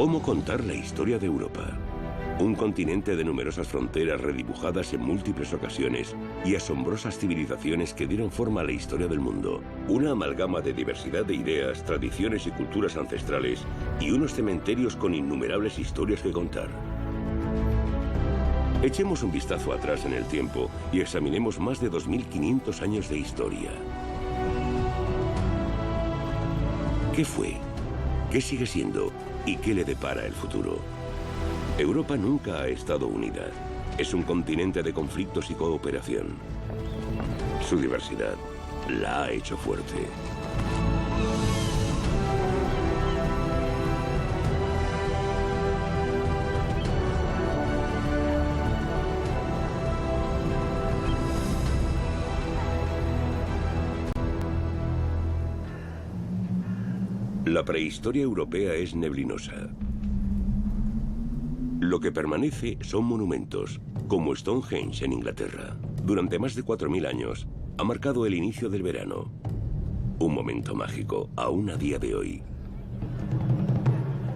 ¿Cómo contar la historia de Europa? Un continente de numerosas fronteras redibujadas en múltiples ocasiones y asombrosas civilizaciones que dieron forma a la historia del mundo. Una amalgama de diversidad de ideas, tradiciones y culturas ancestrales y unos cementerios con innumerables historias que contar. Echemos un vistazo atrás en el tiempo y examinemos más de 2500 años de historia. ¿Qué fue? ¿Qué sigue siendo? ¿Y qué le depara el futuro? Europa nunca ha estado unida. Es un continente de conflictos y cooperación. Su diversidad la ha hecho fuerte. La prehistoria europea es neblinosa. Lo que permanece son monumentos, como Stonehenge en Inglaterra. Durante más de 4000 años, ha marcado el inicio del verano. Un momento mágico, aún a día de hoy.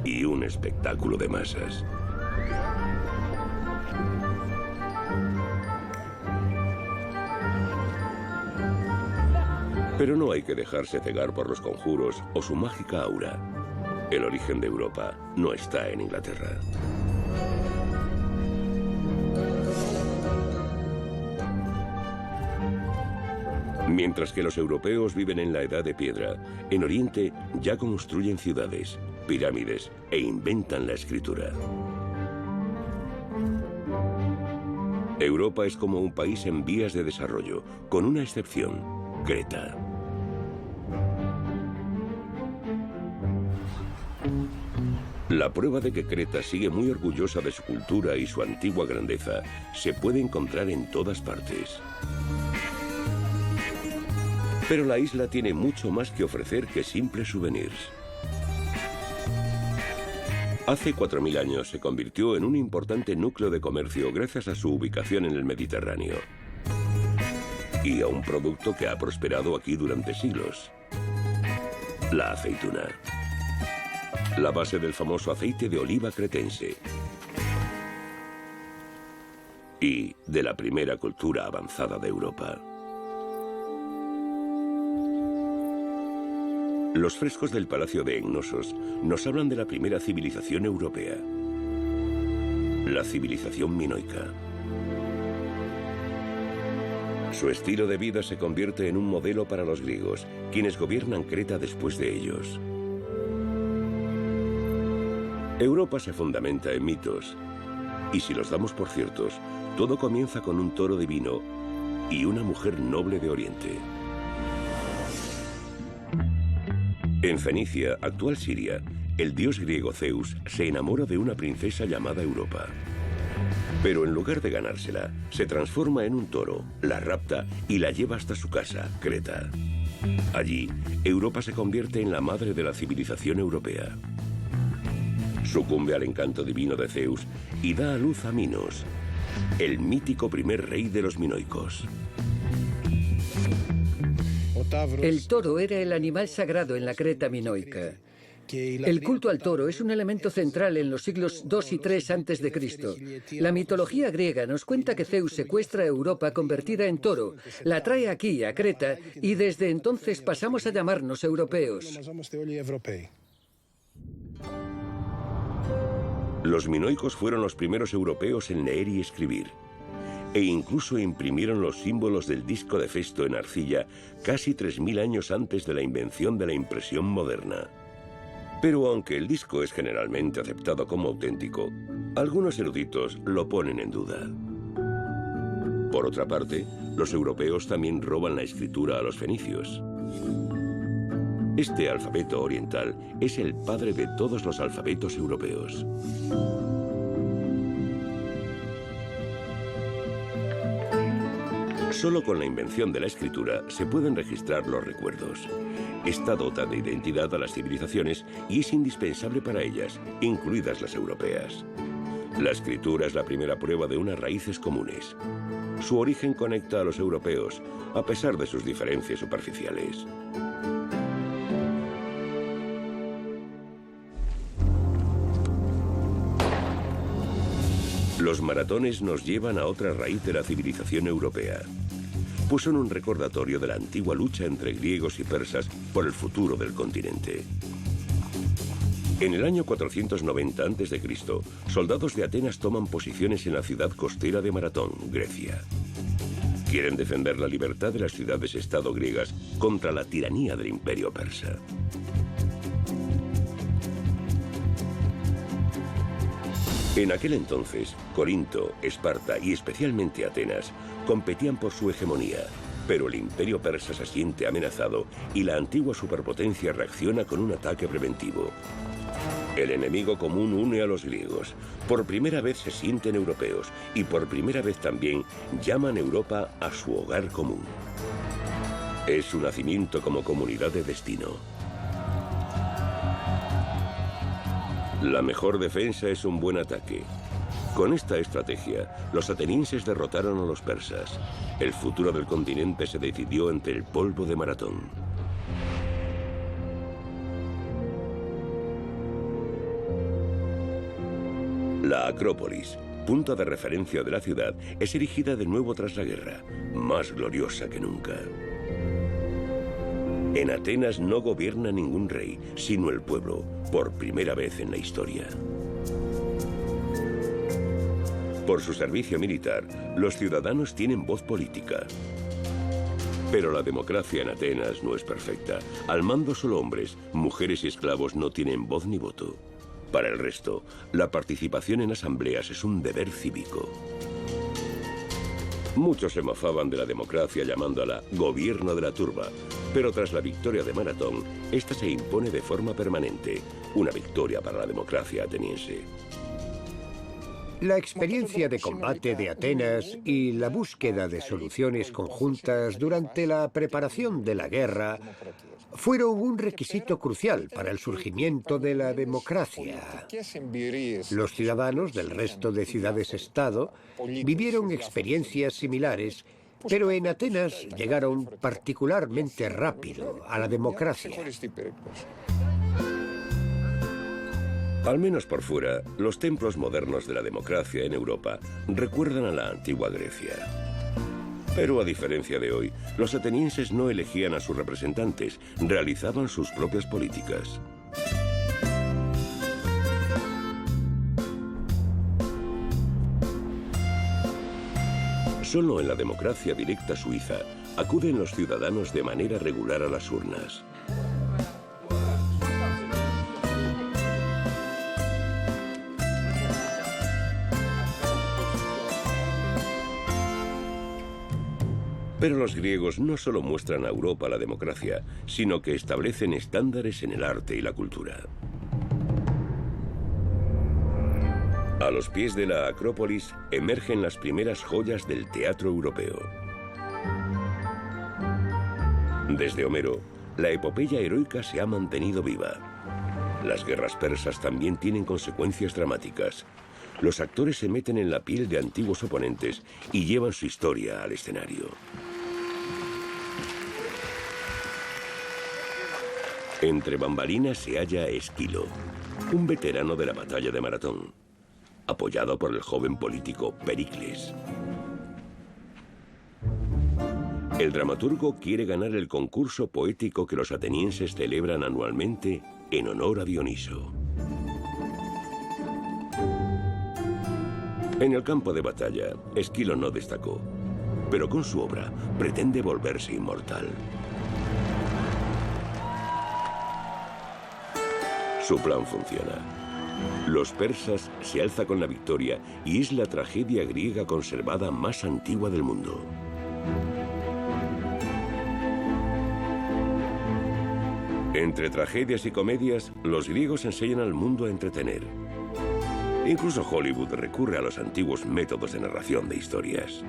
Y un espectáculo de masas. Pero no hay que dejarse cegar por los conjuros o su mágica aura. El origen de Europa no está en Inglaterra. Mientras que los europeos viven en la Edad de Piedra, en Oriente ya construyen ciudades, pirámides e inventan la escritura. Europa es como un país en vías de desarrollo, con una excepción, Creta. La prueba de que Creta sigue muy orgullosa de su cultura y su antigua grandeza se puede encontrar en todas partes. Pero la isla tiene mucho más que ofrecer que simples souvenirs. Hace 4000 años se convirtió en un importante núcleo de comercio gracias a su ubicación en el Mediterráneo. Y a un producto que ha prosperado aquí durante siglos: la aceituna. La base del famoso aceite de oliva cretense. Y de la primera cultura avanzada de Europa. Los frescos del Palacio de Cnosos nos hablan de la primera civilización europea, la civilización minoica. Su estilo de vida se convierte en un modelo para los griegos, quienes gobiernan Creta después de ellos. Europa se fundamenta en mitos, y si los damos por ciertos, todo comienza con un toro divino y una mujer noble de Oriente. En Fenicia, actual Siria, el dios griego Zeus se enamora de una princesa llamada Europa. Pero en lugar de ganársela, se transforma en un toro, la rapta y la lleva hasta su casa, Creta. Allí, Europa se convierte en la madre de la civilización europea. Sucumbe al encanto divino de Zeus y da a luz a Minos, el mítico primer rey de los minoicos. El toro era el animal sagrado en la Creta minoica. El culto al toro es un elemento central en los siglos II y III a.C. La mitología griega nos cuenta que Zeus secuestra a Europa convertida en toro, la trae aquí, a Creta, y desde entonces pasamos a llamarnos europeos. Los minoicos fueron los primeros europeos en leer y escribir. E incluso imprimieron los símbolos del disco de Festo en arcilla casi 3000 años antes de la invención de la impresión moderna. Pero aunque el disco es generalmente aceptado como auténtico, algunos eruditos lo ponen en duda. Por otra parte, los europeos también roban la escritura a los fenicios. Este alfabeto oriental es el padre de todos los alfabetos europeos. Solo con la invención de la escritura se pueden registrar los recuerdos. Esta dota de identidad a las civilizaciones y es indispensable para ellas, incluidas las europeas. La escritura es la primera prueba de unas raíces comunes. Su origen conecta a los europeos, a pesar de sus diferencias superficiales. Los maratones nos llevan a otra raíz de la civilización europea, pues son un recordatorio de la antigua lucha entre griegos y persas por el futuro del continente. En el año 490 a.C., soldados de Atenas toman posiciones en la ciudad costera de Maratón, Grecia. Quieren defender la libertad de las ciudades-estado griegas contra la tiranía del imperio persa. En aquel entonces, Corinto, Esparta y especialmente Atenas competían por su hegemonía, pero el imperio persa se siente amenazado y la antigua superpotencia reacciona con un ataque preventivo. El enemigo común une a los griegos. Por primera vez se sienten europeos y por primera vez también llaman Europa a su hogar común. Es su nacimiento como comunidad de destino. La mejor defensa es un buen ataque. Con esta estrategia, los atenienses derrotaron a los persas. El futuro del continente se decidió entre el polvo de Maratón. La Acrópolis, punto de referencia de la ciudad, es erigida de nuevo tras la guerra, más gloriosa que nunca. En Atenas no gobierna ningún rey, sino el pueblo, por primera vez en la historia. Por su servicio militar, los ciudadanos tienen voz política. Pero la democracia en Atenas no es perfecta. Al mando solo hombres, mujeres y esclavos no tienen voz ni voto. Para el resto, la participación en asambleas es un deber cívico. Muchos se mofaban de la democracia llamándola gobierno de la turba, pero tras la victoria de Maratón, esta se impone de forma permanente, una victoria para la democracia ateniense. La experiencia de combate de Atenas y la búsqueda de soluciones conjuntas durante la preparación de la guerra fueron un requisito crucial para el surgimiento de la democracia. Los ciudadanos del resto de ciudades-estado vivieron experiencias similares, pero en Atenas llegaron particularmente rápido a la democracia. Al menos por fuera, los templos modernos de la democracia en Europa recuerdan a la antigua Grecia. Pero a diferencia de hoy, los atenienses no elegían a sus representantes, realizaban sus propias políticas. Solo en la democracia directa suiza acuden los ciudadanos de manera regular a las urnas. Pero los griegos no solo muestran a Europa la democracia, sino que establecen estándares en el arte y la cultura. A los pies de la Acrópolis emergen las primeras joyas del teatro europeo. Desde Homero, la epopeya heroica se ha mantenido viva. Las guerras persas también tienen consecuencias dramáticas. Los actores se meten en la piel de antiguos oponentes y llevan su historia al escenario. Entre bambalinas se halla Esquilo, un veterano de la batalla de Maratón, apoyado por el joven político Pericles. El dramaturgo quiere ganar el concurso poético que los atenienses celebran anualmente en honor a Dioniso. En el campo de batalla, Esquilo no destacó, pero con su obra pretende volverse inmortal. Su plan funciona. Los persas se alza con la victoria y es la tragedia griega conservada más antigua del mundo. Entre tragedias y comedias, los griegos enseñan al mundo a entretener. Incluso Hollywood recurre a los antiguos métodos de narración de historias.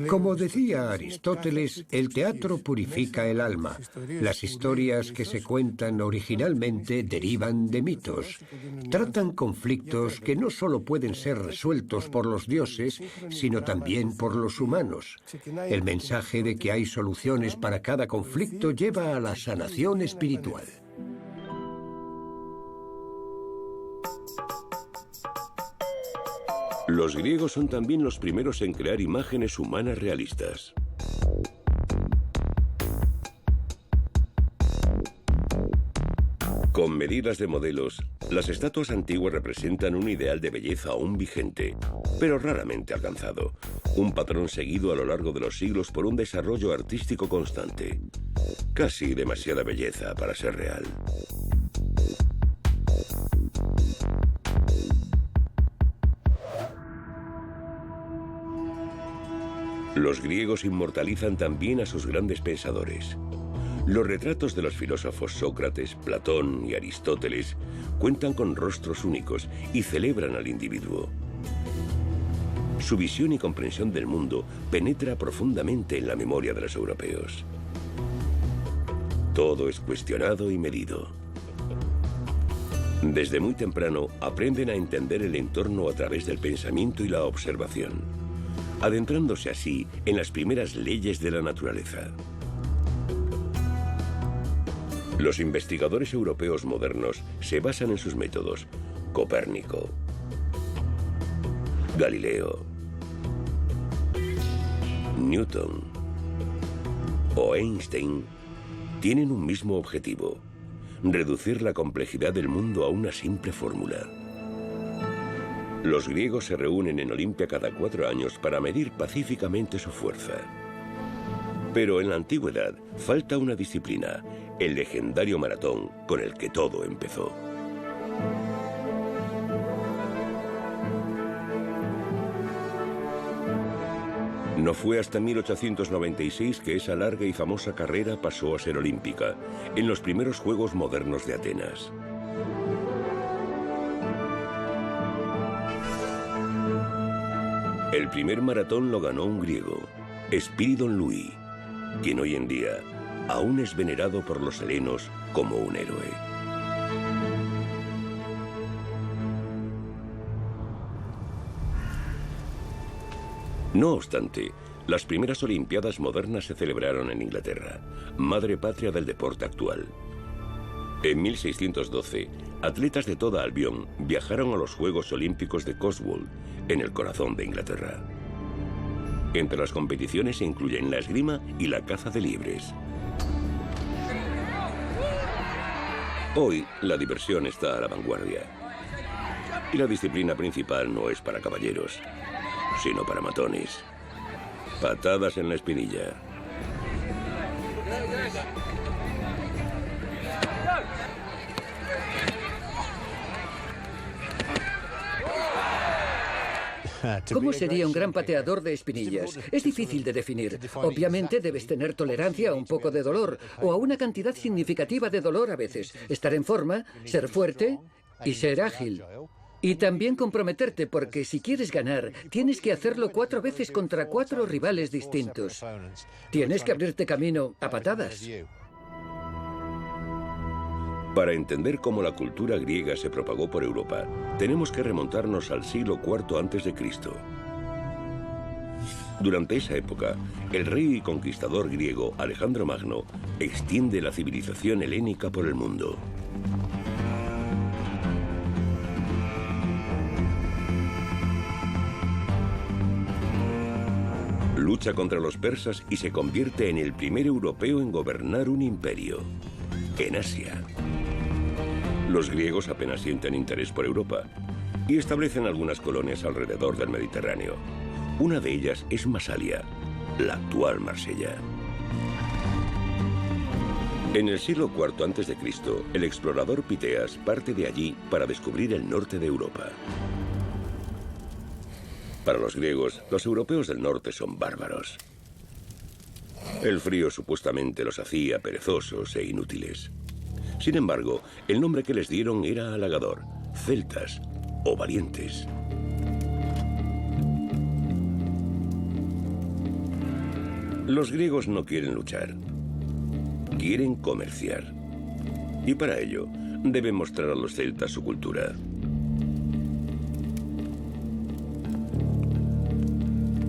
Como decía Aristóteles, el teatro purifica el alma. Las historias que se cuentan originalmente derivan de mitos. Tratan conflictos que no solo pueden ser resueltos por los dioses, sino también por los humanos. El mensaje de que hay soluciones para cada conflicto lleva a la sanación espiritual. Los griegos son también los primeros en crear imágenes humanas realistas. Con medidas de modelos, las estatuas antiguas representan un ideal de belleza aún vigente, pero raramente alcanzado. Un patrón seguido a lo largo de los siglos por un desarrollo artístico constante. Casi demasiada belleza para ser real. Los griegos inmortalizan también a sus grandes pensadores. Los retratos de los filósofos Sócrates, Platón y Aristóteles cuentan con rostros únicos y celebran al individuo. Su visión y comprensión del mundo penetra profundamente en la memoria de los europeos. Todo es cuestionado y medido. Desde muy temprano aprenden a entender el entorno a través del pensamiento y la observación, adentrándose así en las primeras leyes de la naturaleza. Los investigadores europeos modernos se basan en sus métodos. Copérnico, Galileo, Newton o Einstein tienen un mismo objetivo: reducir la complejidad del mundo a una simple fórmula. Los griegos se reúnen en Olimpia cada 4 años para medir pacíficamente su fuerza. Pero en la antigüedad falta una disciplina: el legendario maratón con el que todo empezó. No fue hasta 1896 que esa larga y famosa carrera pasó a ser olímpica, en los primeros Juegos Modernos de Atenas. El primer maratón lo ganó un griego, Espíridon Luis, quien hoy en día aún es venerado por los helenos como un héroe. No obstante, las primeras Olimpiadas modernas se celebraron en Inglaterra, madre patria del deporte actual. En 1612, atletas de toda Albión viajaron a los Juegos Olímpicos de Cotswold, en el corazón de Inglaterra. Entre las competiciones se incluyen la esgrima y la caza de liebres. Hoy, la diversión está a la vanguardia. Y la disciplina principal no es para caballeros, sino para matones. Patadas en la espinilla. ¿Cómo sería un gran pateador de espinillas? Es difícil de definir. Obviamente debes tener tolerancia a un poco de dolor, o a una cantidad significativa de dolor a veces. Estar en forma, ser fuerte y ser ágil. Y también comprometerte, porque si quieres ganar, tienes que hacerlo 4 veces contra 4 rivales distintos. Tienes que abrirte camino a patadas. Para entender cómo la cultura griega se propagó por Europa, tenemos que remontarnos al siglo IV a.C. Durante esa época, el rey y conquistador griego Alejandro Magno extiende la civilización helénica por el mundo. Lucha contra los persas y se convierte en el primer europeo en gobernar un imperio, en Asia. Los griegos apenas sienten interés por Europa y establecen algunas colonias alrededor del Mediterráneo. Una de ellas es Masalia, la actual Marsella. En el siglo IV a.C., el explorador Piteas parte de allí para descubrir el norte de Europa. Para los griegos, los europeos del norte son bárbaros. El frío supuestamente los hacía perezosos e inútiles. Sin embargo, el nombre que les dieron era halagador: celtas o valientes. Los griegos no quieren luchar, quieren comerciar. Y para ello, deben mostrar a los celtas su cultura.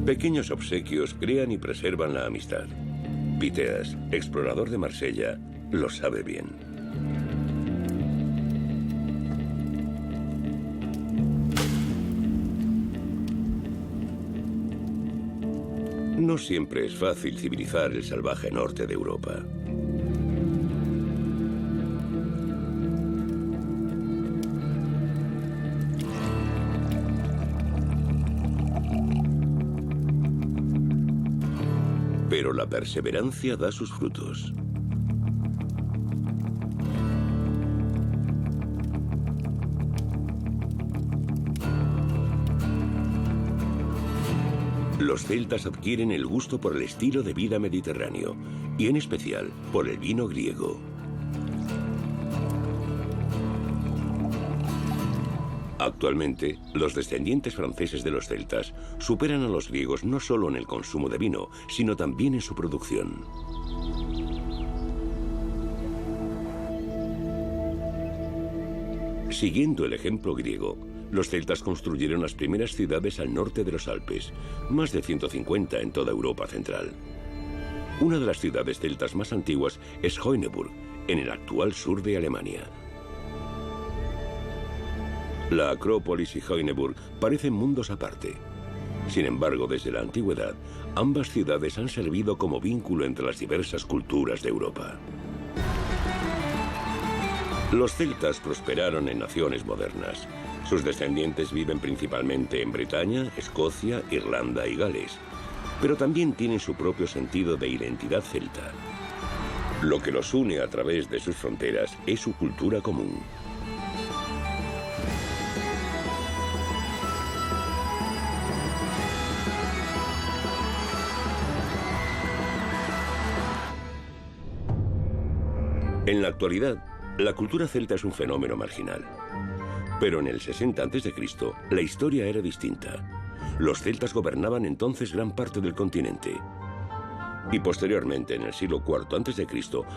Pequeños obsequios crean y preservan la amistad. Piteas, explorador de Marsella, lo sabe bien. No siempre es fácil civilizar el salvaje norte de Europa. Pero la perseverancia da sus frutos. Los celtas adquieren el gusto por el estilo de vida mediterráneo y en especial por el vino griego. Actualmente, los descendientes franceses de los celtas superan a los griegos no solo en el consumo de vino, sino también en su producción. Siguiendo el ejemplo griego, los celtas construyeron las primeras ciudades al norte de los Alpes, más de 150 en toda Europa central. Una de las ciudades celtas más antiguas es Hoineburg, en el actual sur de Alemania. La Acrópolis y Hoineburg parecen mundos aparte. Sin embargo, desde la antigüedad, ambas ciudades han servido como vínculo entre las diversas culturas de Europa. Los celtas prosperaron en naciones modernas. Sus descendientes viven principalmente en Bretaña, Escocia, Irlanda y Gales, pero también tienen su propio sentido de identidad celta. Lo que los une a través de sus fronteras es su cultura común. En la actualidad, la cultura celta es un fenómeno marginal. Pero en el 60 a.C., la historia era distinta. Los celtas gobernaban entonces gran parte del continente. Y posteriormente, en el siglo IV a.C.,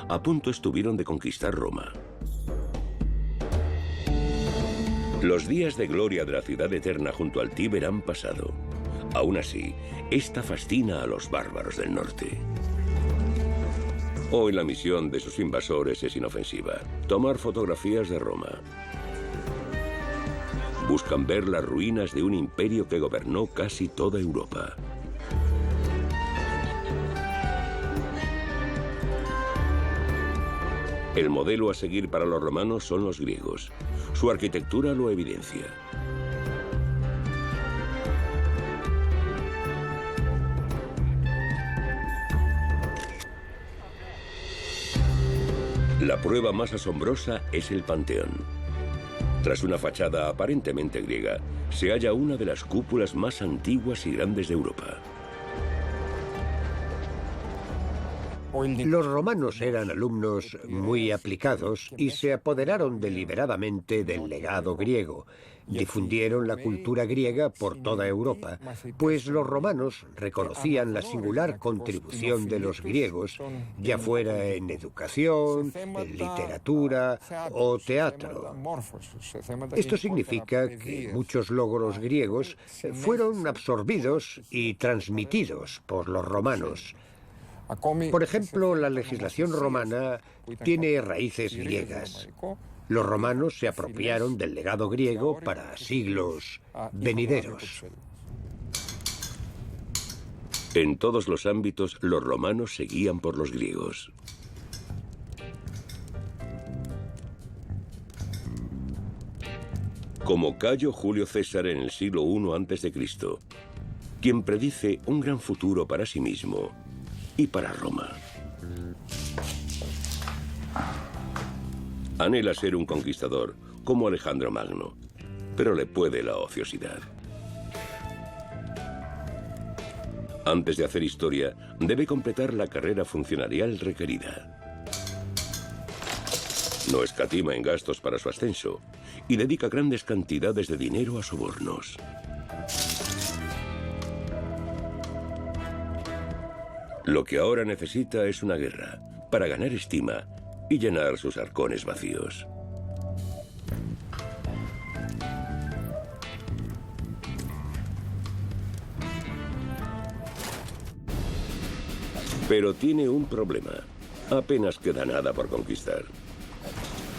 a punto estuvieron de conquistar Roma. Los días de gloria de la ciudad eterna junto al Tíber han pasado. Aún así, esta fascina a los bárbaros del norte. Hoy la misión de sus invasores es inofensiva: tomar fotografías de Roma. Buscan ver las ruinas de un imperio que gobernó casi toda Europa. El modelo a seguir para los romanos son los griegos. Su arquitectura lo evidencia. La prueba más asombrosa es el Panteón. Tras una fachada aparentemente griega, se halla una de las cúpulas más antiguas y grandes de Europa. Los romanos eran alumnos muy aplicados y se apoderaron deliberadamente del legado griego. Difundieron la cultura griega por toda Europa, pues los romanos reconocían la singular contribución de los griegos, ya fuera en educación, en literatura o teatro. Esto significa que muchos logros griegos fueron absorbidos y transmitidos por los romanos. Por ejemplo, la legislación romana tiene raíces griegas. Los romanos se apropiaron del legado griego para siglos venideros. En todos los ámbitos, los romanos seguían por los griegos. Como Cayo Julio César en el siglo I a.C., quien predice un gran futuro para sí mismo y para Roma. Anhela ser un conquistador, como Alejandro Magno, pero le puede la ociosidad. Antes de hacer historia, debe completar la carrera funcionarial requerida. No escatima en gastos para su ascenso y dedica grandes cantidades de dinero a sobornos. Lo que ahora necesita es una guerra para ganar estima y llenar sus arcones vacíos. Pero tiene un problema. Apenas queda nada por conquistar.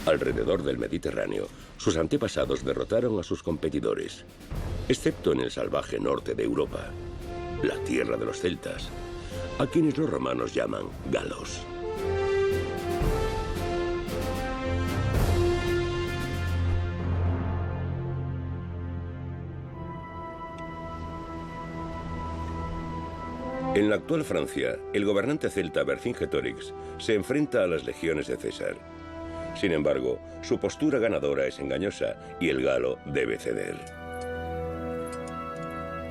Alrededor del Mediterráneo, sus antepasados derrotaron a sus competidores, excepto en el salvaje norte de Europa. la tierra de los celtas, a quienes los romanos llaman galos. En la actual Francia, el gobernante celta Vercingetorix se enfrenta a las legiones de César. Sin embargo, su postura ganadora es engañosa y el galo debe ceder.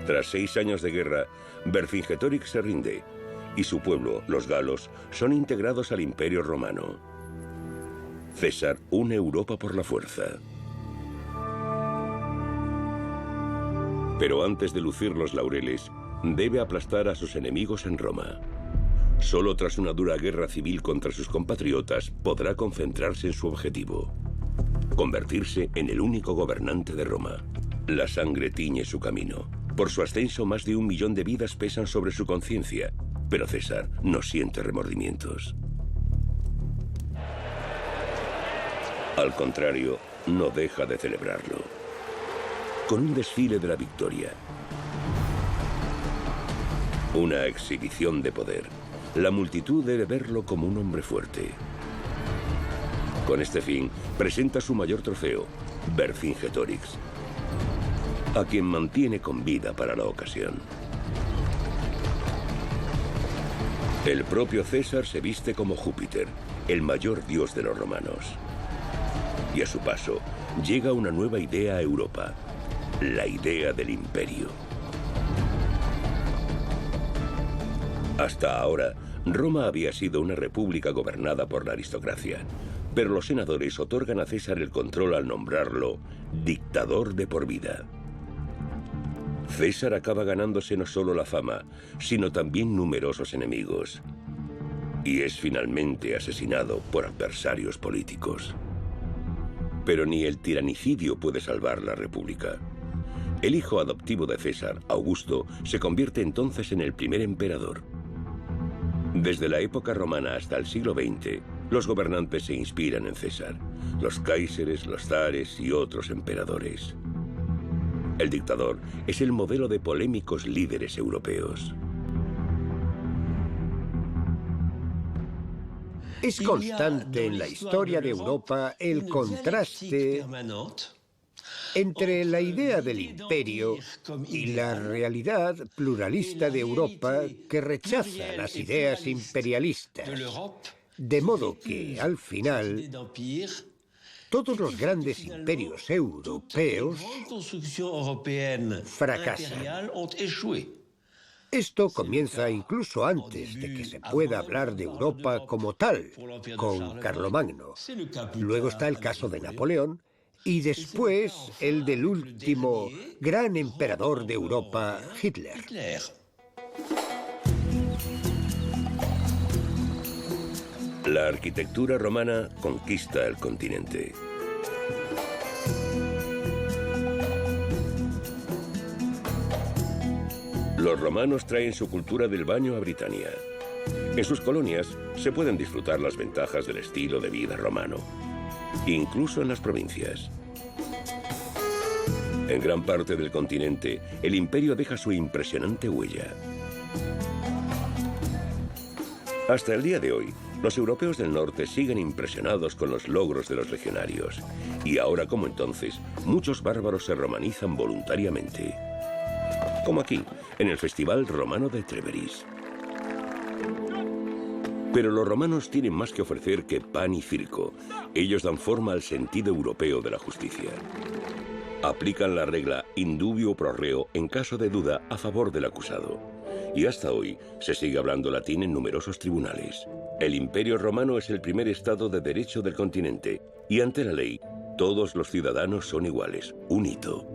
Tras 6 años de guerra, Vercingetorix se rinde y su pueblo, los galos, son integrados al Imperio Romano. César une Europa por la fuerza. Pero antes de lucir los laureles, debe aplastar a sus enemigos en Roma. Solo tras una dura guerra civil contra sus compatriotas podrá concentrarse en su objetivo: convertirse en el único gobernante de Roma. La sangre tiñe su camino. Por su ascenso, más de 1 millón de vidas pesan sobre su conciencia, pero César no siente remordimientos. Al contrario, no deja de celebrarlo con un desfile de la victoria. Una exhibición de poder. La multitud debe verlo como un hombre fuerte. Con este fin, presenta su mayor trofeo, Vercingetorix, a quien mantiene con vida para la ocasión. El propio César se viste como Júpiter, el mayor dios de los romanos. Y a su paso, llega una nueva idea a Europa, la idea del imperio. Hasta ahora, Roma había sido una república gobernada por la aristocracia, pero los senadores otorgan a César el control al nombrarlo dictador de por vida. César acaba ganándose no solo la fama, sino también numerosos enemigos, y es finalmente asesinado por adversarios políticos. Pero ni el tiranicidio puede salvar la república. El hijo adoptivo de César, Augusto, se convierte entonces en el primer emperador. Desde la época romana hasta el siglo XX, los gobernantes se inspiran en César, los cáiseres, los zares y otros emperadores. El dictador es el modelo de polémicos líderes europeos. Es constante en la historia de Europa el contraste entre la idea del imperio y la realidad pluralista de Europa que rechaza las ideas imperialistas. De modo que, al final, todos los grandes imperios europeos fracasan. Esto comienza incluso antes de que se pueda hablar de Europa como tal, con Carlomagno. Luego está el caso de Napoleón, y después el del último gran emperador de Europa, Hitler. La arquitectura romana conquista el continente. Los romanos traen su cultura del baño a Britania. En sus colonias se pueden disfrutar las ventajas del estilo de vida romano, incluso en las provincias. En gran parte del continente, el imperio deja su impresionante huella. Hasta el día de hoy, los europeos del norte siguen impresionados con los logros de los legionarios, y ahora como entonces, muchos bárbaros se romanizan voluntariamente. Como aquí, en el Festival Romano de Treveris. Pero los romanos tienen más que ofrecer que pan y circo. Ellos dan forma al sentido europeo de la justicia. Aplican la regla in dubio pro reo en caso de duda a favor del acusado. Y hasta hoy se sigue hablando latín en numerosos tribunales. El Imperio Romano es el primer estado de derecho del continente, y ante la ley, todos los ciudadanos son iguales, un hito.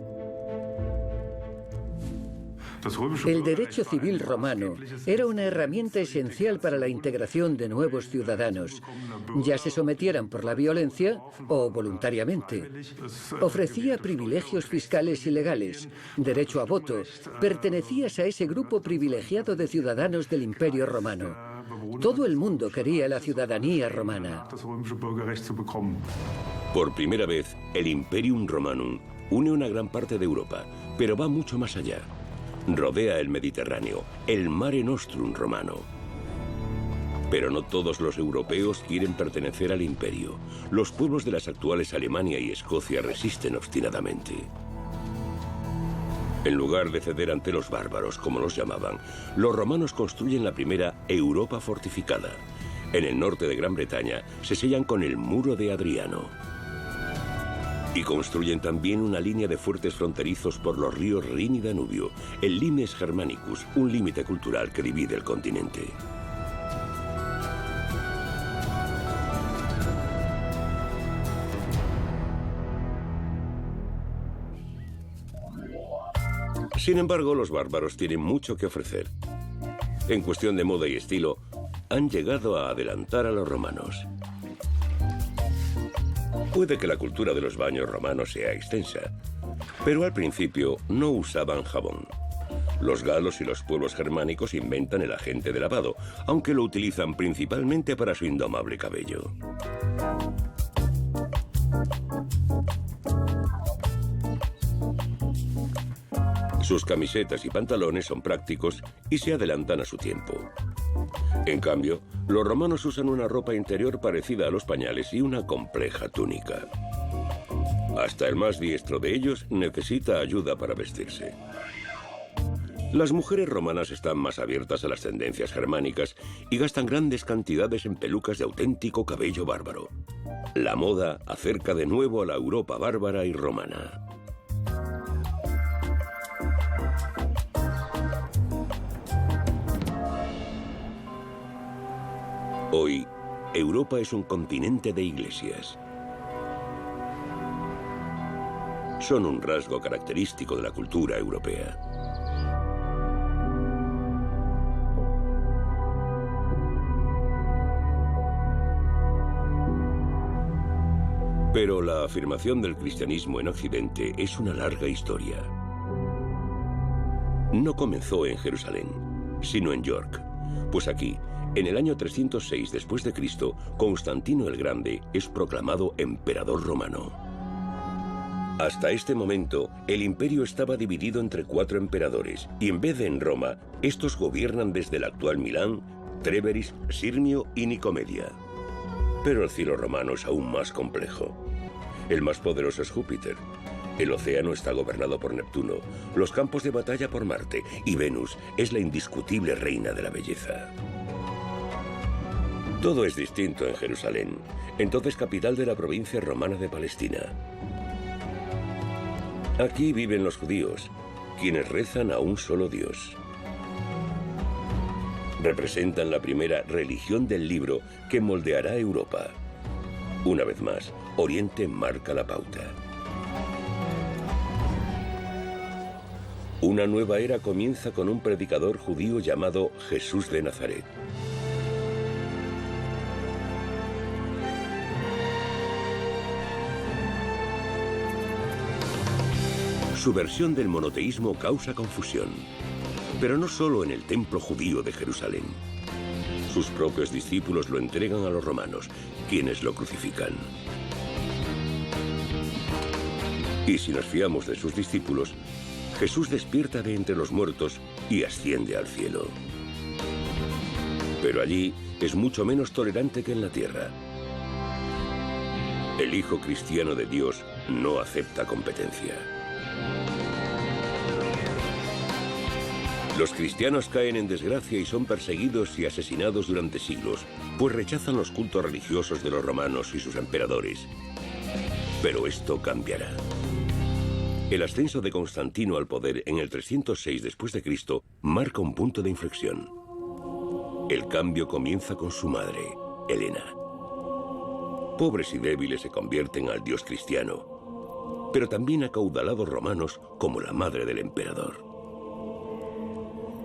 El derecho civil romano era una herramienta esencial para la integración de nuevos ciudadanos, ya se sometieran por la violencia o voluntariamente. Ofrecía privilegios fiscales y legales, derecho a voto. Pertenecías a ese grupo privilegiado de ciudadanos del Imperio Romano. Todo el mundo quería la ciudadanía romana. Por primera vez, el Imperium Romanum une una gran parte de Europa, pero va mucho más allá. rodea el Mediterráneo, el Mare Nostrum romano. Pero no todos los europeos quieren pertenecer al imperio. Los pueblos de las actuales Alemania y Escocia resisten obstinadamente. En lugar de ceder ante los bárbaros, como los llamaban, los romanos construyen la primera Europa fortificada. En el norte de Gran Bretaña se sellan con el Muro de Adriano. Y construyen también una línea de fuertes fronterizos por los ríos Rin y Danubio, el Limes Germanicus, un límite cultural que divide el continente. Sin embargo, los bárbaros tienen mucho que ofrecer. En cuestión de moda y estilo, han llegado a adelantar a los romanos. Puede que la cultura de los baños romanos sea extensa, pero al principio no usaban jabón. Los galos y los pueblos germánicos inventan el agente de lavado, aunque lo utilizan principalmente para su indomable cabello. Sus camisetas y pantalones son prácticos y se adelantan a su tiempo. En cambio, los romanos usan una ropa interior parecida a los pañales y una compleja túnica. Hasta el más diestro de ellos necesita ayuda para vestirse. Las mujeres romanas están más abiertas a las tendencias germánicas y gastan grandes cantidades en pelucas de auténtico cabello bárbaro. La moda acerca de nuevo a la Europa bárbara y romana. Hoy, Europa es un continente de iglesias. Son un rasgo característico de la cultura europea. Pero la afirmación del cristianismo en Occidente es una larga historia. No comenzó en Jerusalén, sino en York, pues aquí, en el año 306 después de Cristo, Constantino el Grande es proclamado emperador romano. Hasta este momento, el imperio estaba dividido entre 4 emperadores, y en vez de en Roma, estos gobiernan desde el actual Milán, Tréveris, Sirmio y Nicomedia. Pero el cielo romano es aún más complejo. El más poderoso es Júpiter. El océano está gobernado por Neptuno, los campos de batalla por Marte, y Venus es la indiscutible reina de la belleza. Todo es distinto en Jerusalén, entonces capital de la provincia romana de Palestina. Aquí viven los judíos, quienes rezan a un solo Dios. Representan la primera religión del libro que moldeará Europa. Una vez más, Oriente marca la pauta. Una nueva era comienza con un predicador judío llamado Jesús de Nazaret. Su versión del monoteísmo causa confusión, pero no solo en el templo judío de Jerusalén. Sus propios discípulos lo entregan a los romanos, quienes lo crucifican. Y si nos fiamos de sus discípulos, Jesús despierta de entre los muertos y asciende al cielo. Pero allí es mucho menos tolerante que en la tierra. El Hijo cristiano de Dios no acepta competencia. Los cristianos caen en desgracia y son perseguidos y asesinados durante siglos, pues rechazan los cultos religiosos de los romanos y sus emperadores. Pero esto cambiará. El ascenso de Constantino al poder en el 306 después de Cristo marca un punto de inflexión. El cambio comienza con su madre, Helena. Pobres y débiles se convierten al dios cristiano, pero también acaudalados romanos como la madre del emperador.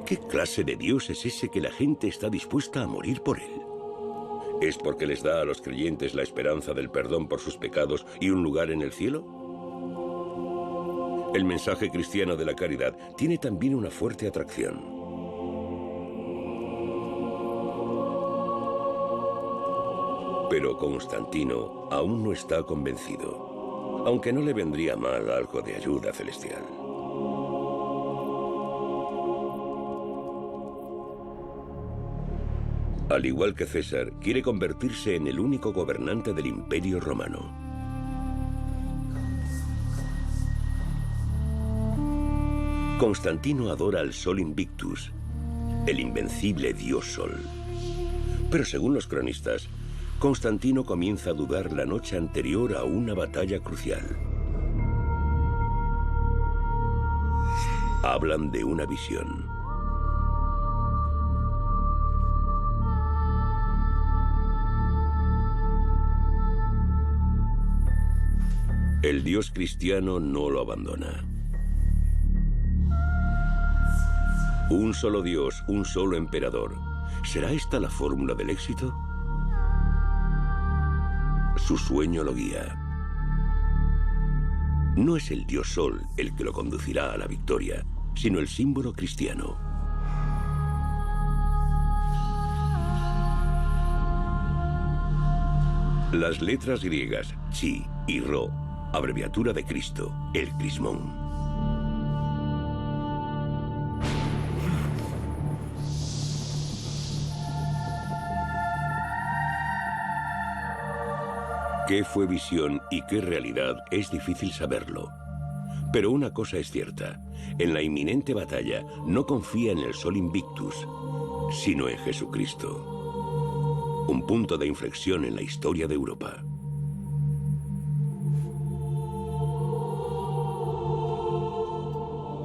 ¿Qué clase de Dios es ese que la gente está dispuesta a morir por él? ¿Es porque les da a los creyentes la esperanza del perdón por sus pecados y un lugar en el cielo? El mensaje cristiano de la caridad tiene también una fuerte atracción. Pero Constantino aún no está convencido, aunque no le vendría mal algo de ayuda celestial. Al igual que César, quiere convertirse en el único gobernante del Imperio Romano. Constantino adora al Sol Invictus, el invencible dios Sol. Pero según los cronistas, Constantino comienza a dudar la noche anterior a una batalla crucial. Hablan de una visión. El dios cristiano no lo abandona. Un solo dios, un solo emperador. ¿Será esta la fórmula del éxito? Su sueño lo guía. No es el dios Sol el que lo conducirá a la victoria, sino el símbolo cristiano. Las letras griegas Chi y Rho, abreviatura de Cristo, el crismón. ¿Qué fue visión y qué realidad? Es difícil saberlo. Pero una cosa es cierta. En la inminente batalla no confía en el Sol Invictus, sino en Jesucristo. Un punto de inflexión en la historia de Europa.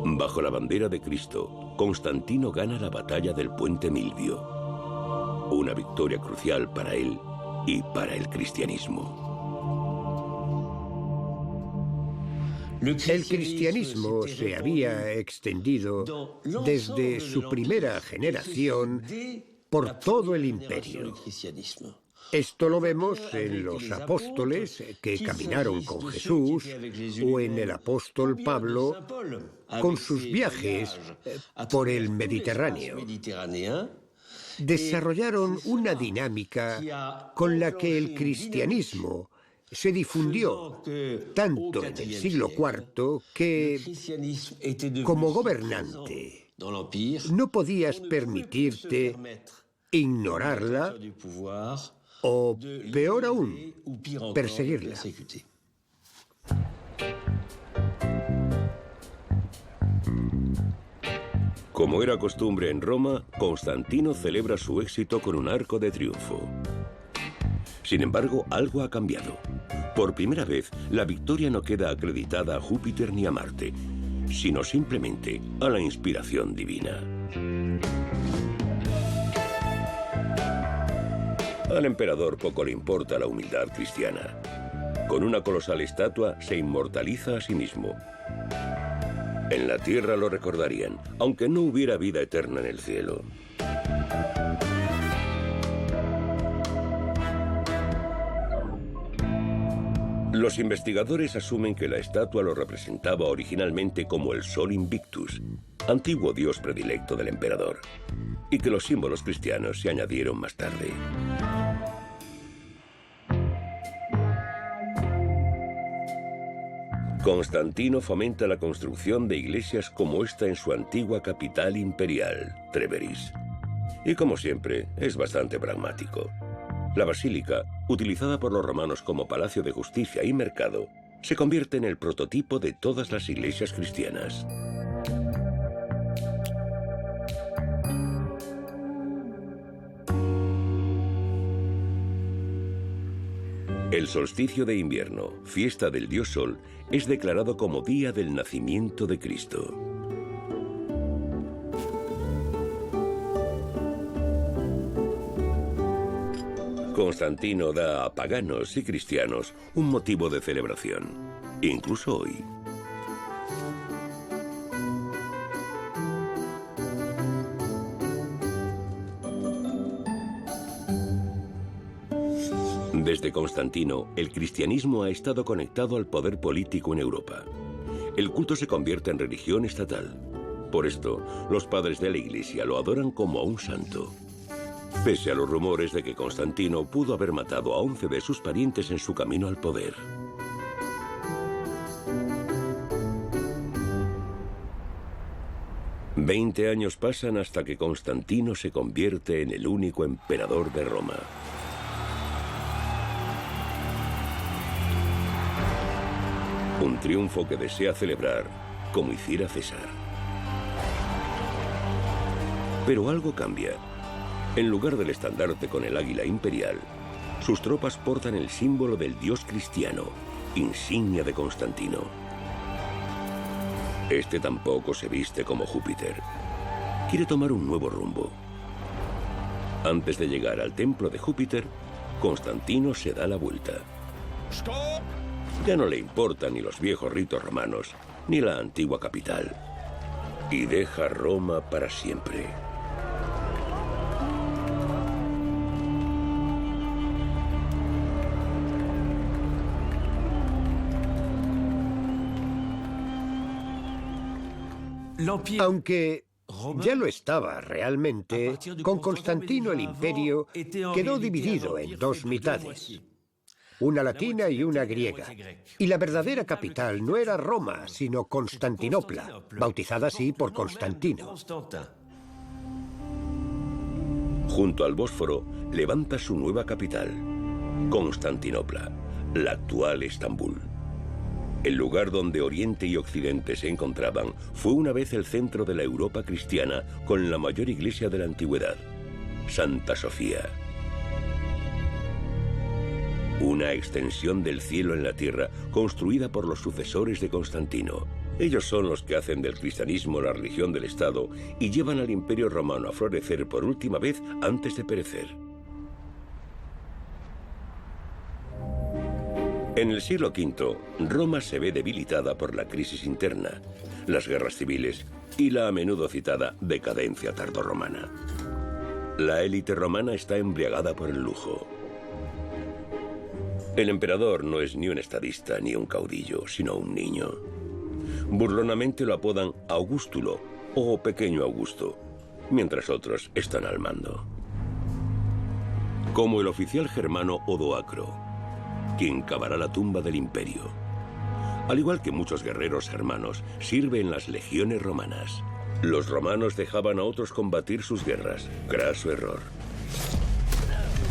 Bajo la bandera de Cristo, Constantino gana la batalla del Puente Milvio. Una victoria crucial para él y para el cristianismo. El cristianismo se había extendido desde su primera generación por todo el imperio. Esto lo vemos en los apóstoles que caminaron con Jesús o en el apóstol Pablo con sus viajes por el Mediterráneo. Desarrollaron una dinámica con la que el cristianismo se difundió tanto en el siglo IV que, como gobernante, no podías permitirte ignorarla o, peor aún, perseguirla. Como era costumbre en Roma, Constantino celebra su éxito con un arco de triunfo. Sin embargo, algo ha cambiado. Por primera vez, la victoria no queda acreditada a Júpiter ni a Marte, sino simplemente a la inspiración divina. Al emperador poco le importa la humildad cristiana. Con una colosal estatua se inmortaliza a sí mismo. En la tierra lo recordarían, aunque no hubiera vida eterna en el cielo. Los investigadores asumen que la estatua lo representaba originalmente como el Sol Invictus, antiguo dios predilecto del emperador, y que los símbolos cristianos se añadieron más tarde. Constantino fomenta la construcción de iglesias como esta en su antigua capital imperial, Trèveris. Y como siempre, es bastante pragmático. La basílica, utilizada por los romanos como palacio de justicia y mercado, se convierte en el prototipo de todas las iglesias cristianas. El solsticio de invierno, fiesta del dios Sol, es declarado como día del nacimiento de Cristo. Constantino da a paganos y cristianos un motivo de celebración, incluso hoy. Desde Constantino, el cristianismo ha estado conectado al poder político en Europa. El culto se convierte en religión estatal. Por esto, los padres de la Iglesia lo adoran como a un santo. Pese a los rumores de que Constantino pudo haber matado a 11 de sus parientes en su camino al poder. 20 años pasan hasta que Constantino se convierte en el único emperador de Roma. Un triunfo que desea celebrar como hiciera César. Pero algo cambia. En lugar del estandarte con el águila imperial, sus tropas portan el símbolo del dios cristiano, insignia de Constantino. Este tampoco se viste como Júpiter. Quiere tomar un nuevo rumbo. Antes de llegar al templo de Júpiter, Constantino se da la vuelta. Ya no le importan ni los viejos ritos romanos, ni la antigua capital. Y deja Roma para siempre. Aunque ya lo estaba realmente, con Constantino el imperio quedó dividido en dos mitades, una latina y una griega. Y la verdadera capital no era Roma, sino Constantinopla, bautizada así por Constantino. Junto al Bósforo levanta su nueva capital, Constantinopla, la actual Estambul. El lugar donde Oriente y Occidente se encontraban fue una vez el centro de la Europa cristiana con la mayor iglesia de la antigüedad, Santa Sofía. Una extensión del cielo en la tierra construida por los sucesores de Constantino. Ellos son los que hacen del cristianismo la religión del Estado y llevan al Imperio Romano a florecer por última vez antes de perecer. En el siglo V, Roma se ve debilitada por la crisis interna, las guerras civiles y la a menudo citada decadencia tardorromana. La élite romana está embriagada por el lujo. El emperador no es ni un estadista ni un caudillo, sino un niño. Burlonamente lo apodan Augustulo o Pequeño Augusto, mientras otros están al mando. Como el oficial germano Odoacro, quien cavará la tumba del imperio. Al igual que muchos guerreros germanos, sirve en las legiones romanas. Los romanos dejaban a otros combatir sus guerras, graso error.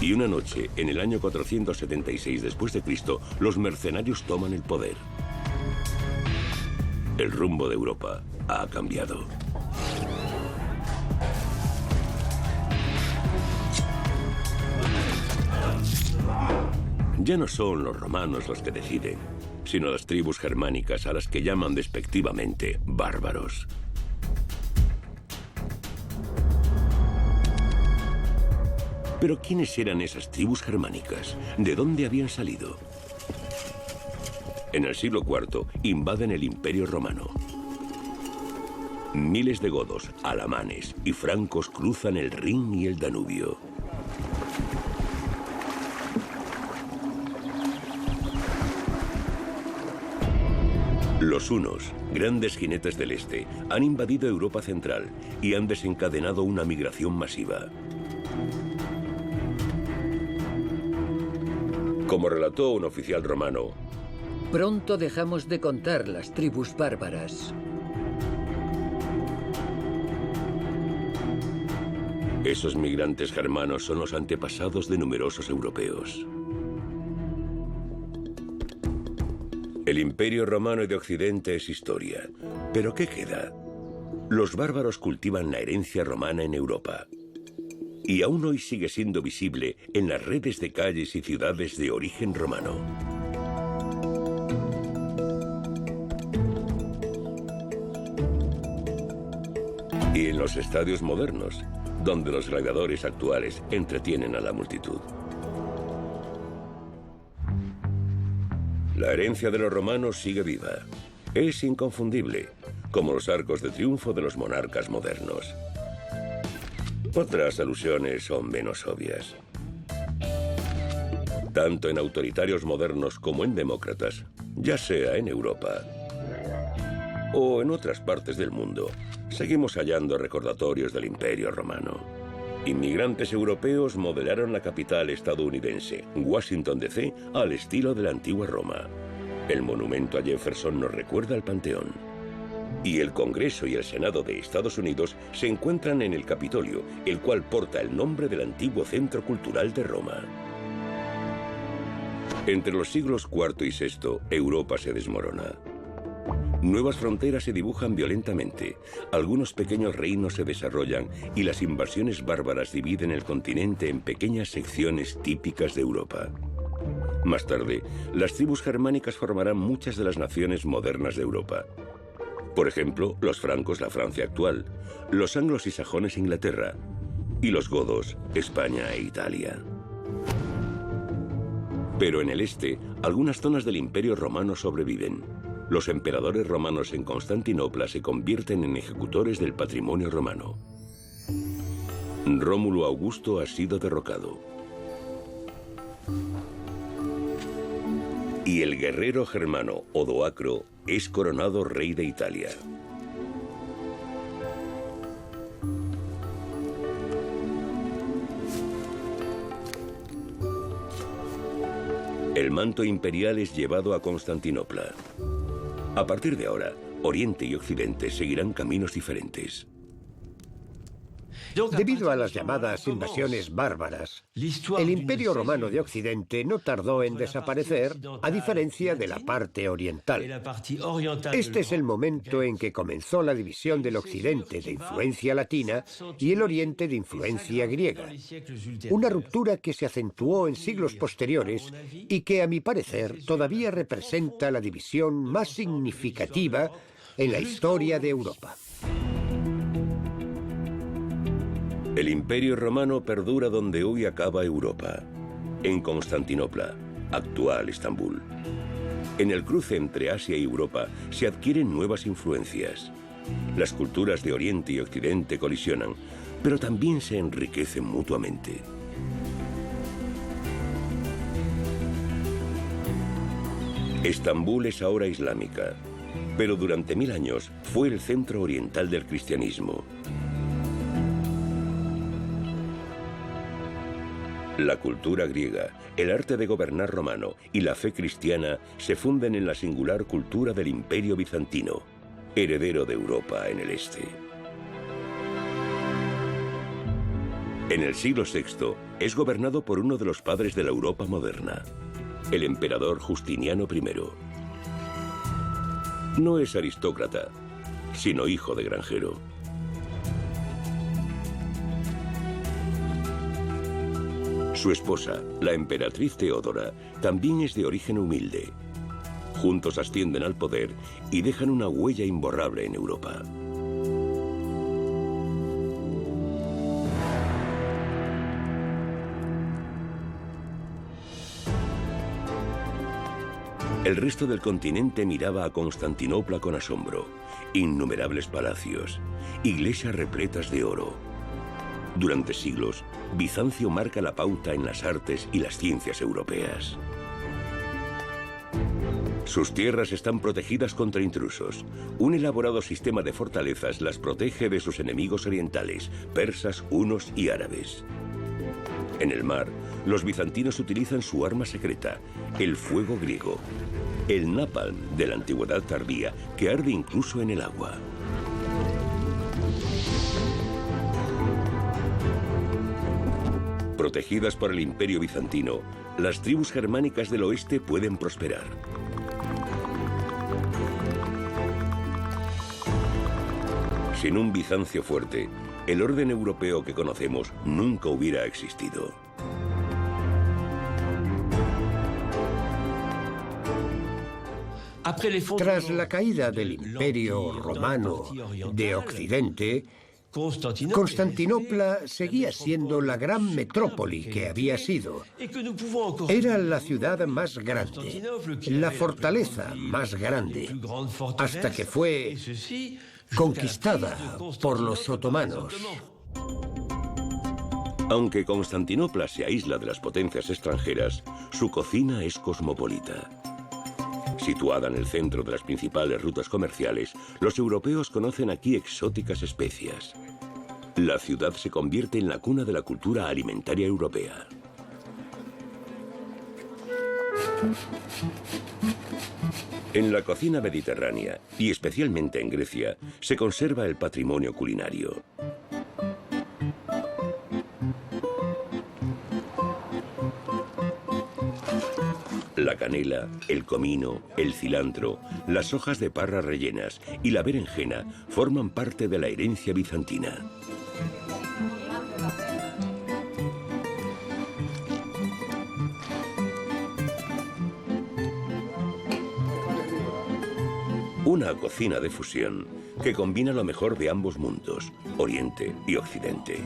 Y una noche, en el año 476 después de Cristo, los mercenarios toman el poder. El rumbo de Europa ha cambiado. Ya no son los romanos los que deciden, sino las tribus germánicas a las que llaman despectivamente bárbaros. Pero ¿quiénes eran esas tribus germánicas? ¿De dónde habían salido? En el siglo IV invaden el Imperio Romano. Miles de godos, alamanes y francos cruzan el Rin y el Danubio. Los hunos, grandes jinetes del este, han invadido Europa central y han desencadenado una migración masiva. Como relató un oficial romano, pronto dejamos de contar las tribus bárbaras. Esos migrantes germanos son los antepasados de numerosos europeos. El Imperio Romano y de Occidente es historia. ¿Pero qué queda? Los bárbaros cultivan la herencia romana en Europa. Y aún hoy sigue siendo visible en las redes de calles y ciudades de origen romano. Y en los estadios modernos, donde los gladiadores actuales entretienen a la multitud. La herencia de los romanos sigue viva. Es inconfundible, como los arcos de triunfo de los monarcas modernos. Otras alusiones son menos obvias. Tanto en autoritarios modernos como en demócratas, ya sea en Europa o en otras partes del mundo, seguimos hallando recordatorios del Imperio Romano. Inmigrantes europeos modelaron la capital estadounidense, Washington D.C., al estilo de la antigua Roma. El monumento a Jefferson nos recuerda al Panteón. Y el Congreso y el Senado de Estados Unidos se encuentran en el Capitolio, el cual porta el nombre del antiguo centro cultural de Roma. Entre los siglos IV y VI, Europa se desmorona. Nuevas fronteras se dibujan violentamente, algunos pequeños reinos se desarrollan y las invasiones bárbaras dividen el continente en pequeñas secciones típicas de Europa. Más tarde, las tribus germánicas formarán muchas de las naciones modernas de Europa. Por ejemplo, los francos, la Francia actual, los anglos y sajones, Inglaterra, y los godos, España e Italia. Pero en el este, algunas zonas del Imperio Romano sobreviven. Los emperadores romanos en Constantinopla se convierten en ejecutores del patrimonio romano. Rómulo Augusto ha sido derrocado. Y el guerrero germano Odoacro es coronado rey de Italia. El manto imperial es llevado a Constantinopla. A partir de ahora, Oriente y Occidente seguirán caminos diferentes. Debido a las llamadas invasiones bárbaras, el Imperio Romano de Occidente no tardó en desaparecer, a diferencia de la parte oriental. Este es el momento en que comenzó la división del Occidente de influencia latina y el Oriente de influencia griega. Una ruptura que se acentuó en siglos posteriores y que, a mi parecer, todavía representa la división más significativa en la historia de Europa. El Imperio Romano perdura donde hoy acaba Europa, en Constantinopla, actual Estambul. En el cruce entre Asia y Europa se adquieren nuevas influencias. Las culturas de Oriente y Occidente colisionan, pero también se enriquecen mutuamente. Estambul es ahora islámica, pero durante 1000 años fue el centro oriental del cristianismo. La cultura griega, el arte de gobernar romano y la fe cristiana se funden en la singular cultura del Imperio bizantino, heredero de Europa en el este. En el siglo VI es gobernado por uno de los padres de la Europa moderna, el emperador Justiniano I. No es aristócrata, sino hijo de granjero. Su esposa, la emperatriz Teodora, también es de origen humilde. Juntos ascienden al poder y dejan una huella imborrable en Europa. El resto del continente miraba a Constantinopla con asombro. Innumerables palacios, iglesias repletas de oro. Durante siglos, Bizancio marca la pauta en las artes y las ciencias europeas. Sus tierras están protegidas contra intrusos. Un elaborado sistema de fortalezas las protege de sus enemigos orientales, persas, hunos y árabes. En el mar, los bizantinos utilizan su arma secreta, el fuego griego, el napalm de la antigüedad tardía, que arde incluso en el agua. Protegidas por el Imperio bizantino, las tribus germánicas del oeste pueden prosperar. Sin un Bizancio fuerte, el orden europeo que conocemos nunca hubiera existido. Tras la caída del Imperio Romano de Occidente, Constantinopla seguía siendo la gran metrópoli que había sido. Era la ciudad más grande, la fortaleza más grande, hasta que fue conquistada por los otomanos. Aunque Constantinopla se aísla de las potencias extranjeras, su cocina es cosmopolita. Situada en el centro de las principales rutas comerciales, los europeos conocen aquí exóticas especias. La ciudad se convierte en la cuna de la cultura alimentaria europea. En la cocina mediterránea, y especialmente en Grecia, se conserva el patrimonio culinario. La canela, el comino, el cilantro, las hojas de parra rellenas y la berenjena forman parte de la herencia bizantina. Una cocina de fusión que combina lo mejor de ambos mundos, Oriente y Occidente.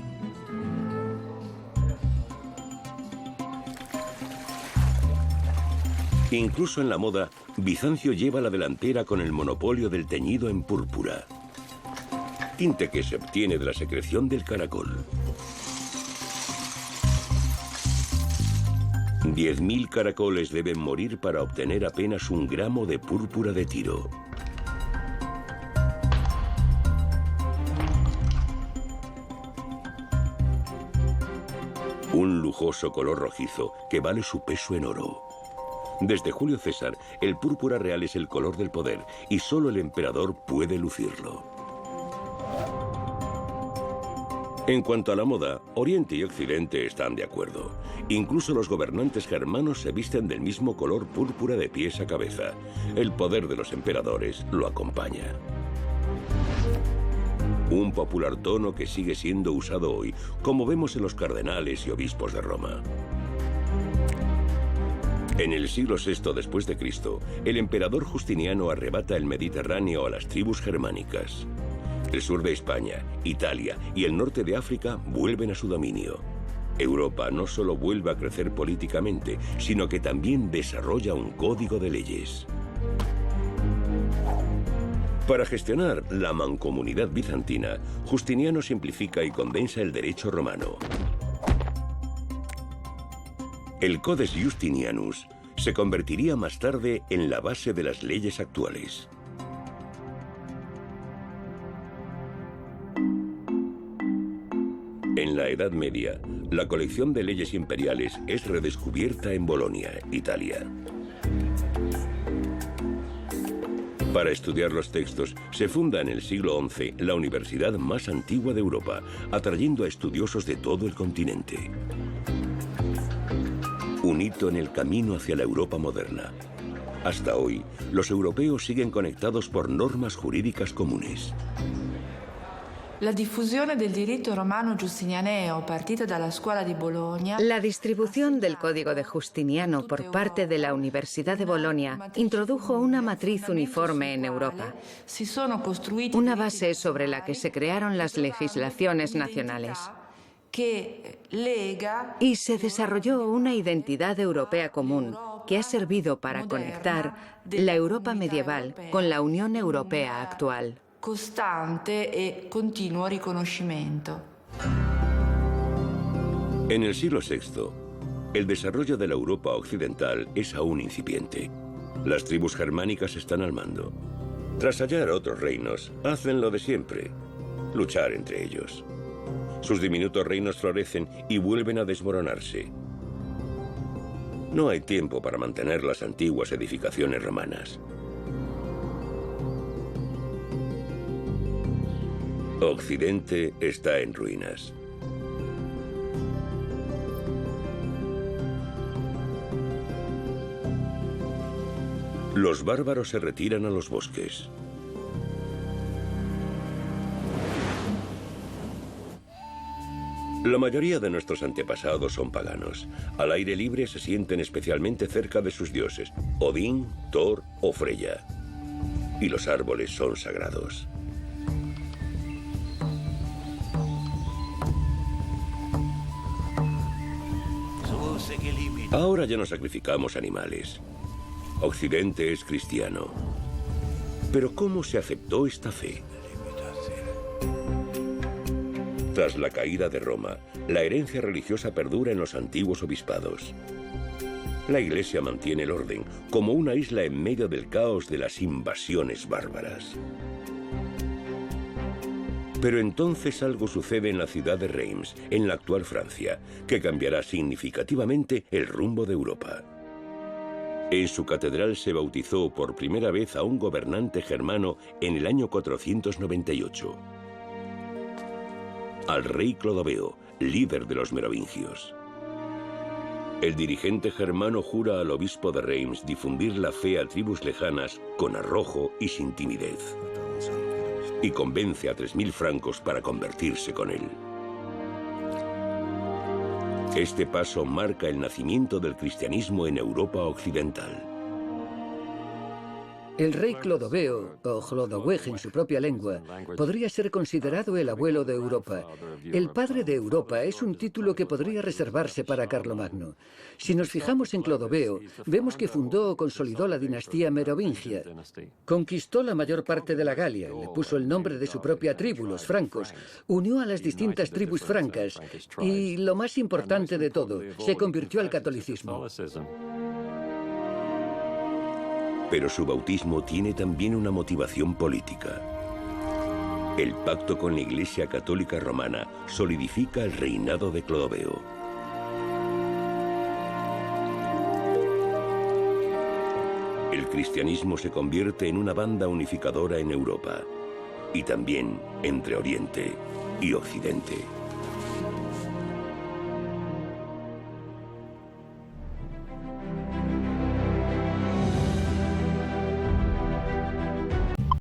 Incluso en la moda, Bizancio lleva la delantera con el monopolio del teñido en púrpura, tinte que se obtiene de la secreción del caracol. 10.000 caracoles deben morir para obtener apenas 1 gramo de púrpura de Tiro. Un lujoso color rojizo que vale su peso en oro. Desde Julio César, el púrpura real es el color del poder y solo el emperador puede lucirlo. En cuanto a la moda, Oriente y Occidente están de acuerdo. Incluso los gobernantes germanos se visten del mismo color púrpura de pies a cabeza. El poder de los emperadores lo acompaña. Un popular tono que sigue siendo usado hoy, como vemos en los cardenales y obispos de Roma. En el siglo VI después de Cristo, el emperador Justiniano arrebata el Mediterráneo a las tribus germánicas. El sur de España, Italia y el norte de África vuelven a su dominio. Europa no solo vuelve a crecer políticamente, sino que también desarrolla un código de leyes. Para gestionar la mancomunidad bizantina, Justiniano simplifica y condensa el derecho romano. El Codex Justinianus se convertiría más tarde en la base de las leyes actuales. En la Edad Media, la colección de leyes imperiales es redescubierta en Bolonia, Italia. Para estudiar los textos, se funda en el siglo XI la universidad más antigua de Europa, atrayendo a estudiosos de todo el continente. Un hito en el camino hacia la Europa moderna. Hasta hoy, los europeos siguen conectados por normas jurídicas comunes. La distribución del Código de Justiniano por parte de la Universidad de Bolonia introdujo una matriz uniforme en Europa, una base sobre la que se crearon las legislaciones nacionales. Y se desarrolló una identidad europea común que ha servido para conectar la Europa medieval con la Unión Europea actual. Constante y continuo reconocimiento. En el siglo VI, el desarrollo de la Europa occidental es aún incipiente. Las tribus germánicas están al mando. Tras hallar otros reinos, hacen lo de siempre, luchar entre ellos. Sus diminutos reinos florecen y vuelven a desmoronarse. No hay tiempo para mantener las antiguas edificaciones romanas. Occidente está en ruinas. Los bárbaros se retiran a los bosques. La mayoría de nuestros antepasados son paganos. Al aire libre se sienten especialmente cerca de sus dioses, Odín, Thor o Freya. Y los árboles son sagrados. Ahora ya no sacrificamos animales. Occidente es cristiano. Pero ¿cómo se aceptó esta fe? Tras la caída de Roma, la herencia religiosa perdura en los antiguos obispados. La Iglesia mantiene el orden, como una isla en medio del caos de las invasiones bárbaras. Pero entonces algo sucede en la ciudad de Reims, en la actual Francia, que cambiará significativamente el rumbo de Europa. En su catedral se bautizó por primera vez a un gobernante germano en el año 498, al rey Clodoveo, líder de los merovingios. El dirigente germano jura al obispo de Reims difundir la fe a tribus lejanas con arrojo y sin timidez, y convence a 3.000 francos para convertirse con él. Este paso marca el nacimiento del cristianismo en Europa occidental. El rey Clodoveo, o Chlodoweg en su propia lengua, podría ser considerado el abuelo de Europa. El padre de Europa es un título que podría reservarse para Carlomagno. Si nos fijamos en Clodoveo, vemos que fundó o consolidó la dinastía merovingia. Conquistó la mayor parte de la Galia, le puso el nombre de su propia tribu, los francos, unió a las distintas tribus francas y, lo más importante de todo, se convirtió al catolicismo. Pero su bautismo tiene también una motivación política. El pacto con la Iglesia Católica Romana solidifica el reinado de Clodoveo. El cristianismo se convierte en una banda unificadora en Europa y también entre Oriente y Occidente.